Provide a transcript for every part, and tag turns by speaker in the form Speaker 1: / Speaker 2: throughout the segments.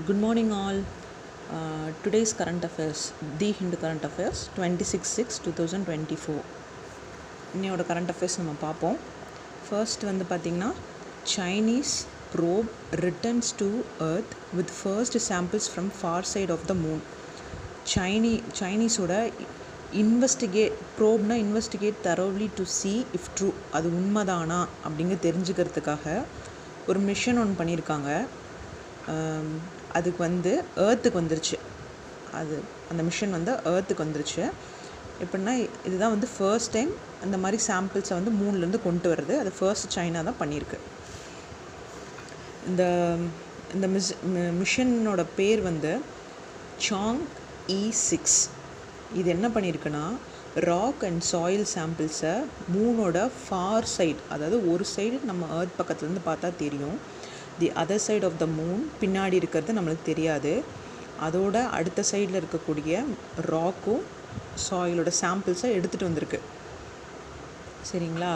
Speaker 1: Good morning, all. Today's current affairs, The Hindu Current Affairs, 26/6/2024. இன்னையோட current affairs நம்ம பார்ப்போம். First வந்து பார்த்திங்கன்னா, Chinese probe returns to Earth with first samples from far side of the moon. சைனீஸோட investigate thoroughly to see if true, அது உண்மைதானா அப்படிங்க தெரிஞ்சுக்கிறதுக்காக ஒரு மிஷன் ஒன்று பண்ணியிருக்காங்க. அதுக்கு வந்து ஏர்த்துக்கு வந்துருச்சு. அந்த மிஷன் வந்து ஏர்த்துக்கு வந்துருச்சு. எப்படின்னா, இதுதான் வந்து ஃபர்ஸ்ட் டைம் அந்த மாதிரி சாம்பிள்ஸை வந்து மூன்லேருந்து கொண்டு வருது. அது ஃபர்ஸ்ட் சைனா தான் பண்ணியிருக்கு. இந்த மிஷனோட பேர் வந்து Chang'e-6. இது என்ன பண்ணியிருக்குன்னா, ராக் அண்ட் சாயில் சாம்பிள்ஸை மூனோட ஃபார் சைடு, அதாவது ஒரு சைடு நம்ம ஏர்த் பக்கத்துலேருந்து பார்த்தா தெரியும், the other side of the moon பின்னாடி இருக்கிறது நம்மளுக்கு தெரியாது. அதோட அடுத்த சைடில் இருக்கக்கூடிய ராக்கும் சாயிலோட சாம்பிள்ஸை எடுத்துகிட்டு வந்திருக்கு. சரிங்களா?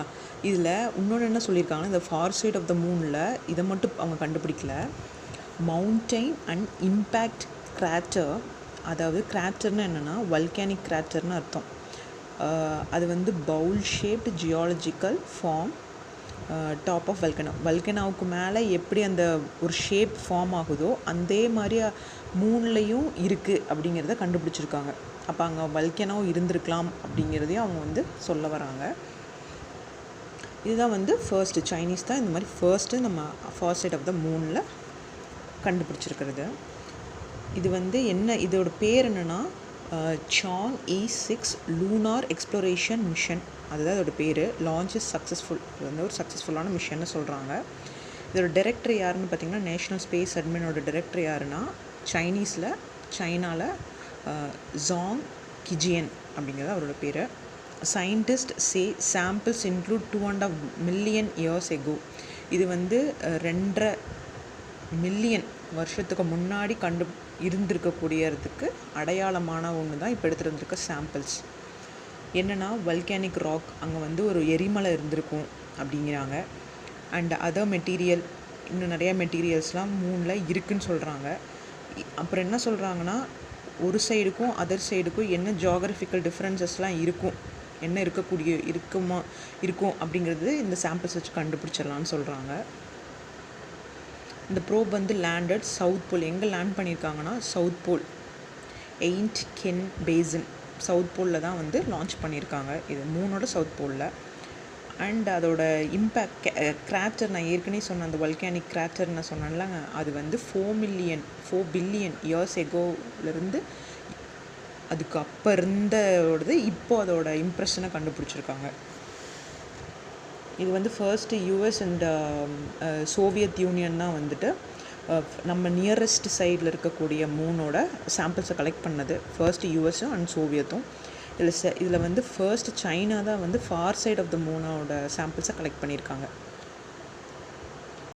Speaker 1: இதில் இன்னொன்று என்ன சொல்லியிருக்காங்கன்னா, இந்த ஃபார் சைட் ஆஃப் த மூனில் இதை மட்டும் அவங்க கண்டுபிடிக்கல, மவுண்டைன் அண்ட் இம்பேக்ட் கிராட்டர். அதாவது கிராட்டர்னு என்னென்னா வல்கானிக் கிராட்டர்னு அர்த்தம். அது வந்து bowl shaped geological form top of வல்கனாவுக்கு மேலே எப்படி அந்த ஒரு ஷேப் ஃபார்ம் ஆகுதோ அதே மாதிரி மூன்லேயும் இருக்குது அப்படிங்கிறத கண்டுபிடிச்சிருக்காங்க. அப்போ அங்கே வல்கனோ இருந்திருக்கலாம் அப்படிங்கிறதையும் அவங்க வந்து சொல்ல வராங்க. இதுதான் வந்து ஃபர்ஸ்ட்டு சைனீஸ் தான் இந்த மாதிரி ஃபர்ஸ்ட்டு நம்ம ஃபர்ஸ்ட் சைட் ஆஃப் த மூனில் கண்டுபிடிச்சிருக்கிறது. இது வந்து என்ன, இதோட பேர் என்னென்னா Chang'e-6 லூனார் எக்ஸ்ப்ளோரேஷன் மிஷன். அதுதான் இதோட பேர். Launch is successful. இது வந்து ஒரு சக்ஸஸ்ஃபுல்லான மிஷன்னு சொல்கிறாங்க. இதோட டைரக்டர் யாருன்னு பார்த்தீங்கன்னா, நேஷ்னல் ஸ்பேஸ் அட்மினோட டைரக்டர் யாருன்னா சைனாவில் ஜாங் கிஜியன் அப்படிங்கிறது அவரோட பேர். Scientist say samples include 2.5 million years ago. இது வந்து 2.5 மில்லியன் வருஷத்துக்கு முன்னாடி இருந்திருக்கக்கூடியதுக்கு அடையாளமான ஒன்று தான் இப்போ எடுத்துகிட்டு வந்திருக்க சாம்பிள்ஸ். என்னென்னா, வல்கானிக் ராக், அங்கே வந்து ஒரு எரிமலை இருந்திருக்கும் அப்படிங்கிறாங்க. அண்ட் அதர் மெட்டீரியல், இன்னும் நிறையா மெட்டீரியல்ஸ்லாம் மூனில் இருக்குதுன்னு சொல்கிறாங்க. அப்புறம் என்ன சொல்கிறாங்கன்னா, ஒரு சைடுக்கும் அதர் சைடுக்கும் என்ன ஜியாகிரபிக்கல் டிஃப்ரென்சஸ்லாம் இருக்கும், என்ன இருக்கும் அப்படிங்கிறது இந்த சாம்பிள்ஸ் வச்சு கண்டுபிடிச்சிடலான்னு சொல்கிறாங்க. இந்த ப்ரோப் வந்து லேண்டட் சவுத் போல். எங்கே லேண்ட் பண்ணியிருக்காங்கன்னா, south pole Aitken basin, south போலில் தான் வந்து லான்ச் பண்ணியிருக்காங்க. இது மூனோட சவுத் போலில். அண்ட் அதோட இம்பேக்ட் கிராட்டர், நான் ஏற்கனவே சொன்ன அந்த வல்கானிக் கிராட்டர் நான் சொன்னேன்ல, அது வந்து 4 பில்லியன் இயர்ஸ் எகோலேருந்து அதுக்கு அப்போ இருந்தோடது இப்போது அதோட இம்ப்ரெஷனை கண்டுபிடிச்சிருக்காங்க. இது வந்து first US and Soviet Union தான் வந்துட்டு நம்ம நியரஸ்ட் சைடில் இருக்கக்கூடிய மூனோட சாம்பிள்ஸை கலெக்ட் பண்ணது. ஃபர்ஸ்ட்டு யூஎஸும் அண்ட் சோவியத்தும். இதில் வந்து ஃபர்ஸ்ட் சைனா தான் வந்து ஃபார் சைட் ஆஃப் த மூனோட சாம்பிள்ஸை கலெக்ட் பண்ணியிருக்காங்க.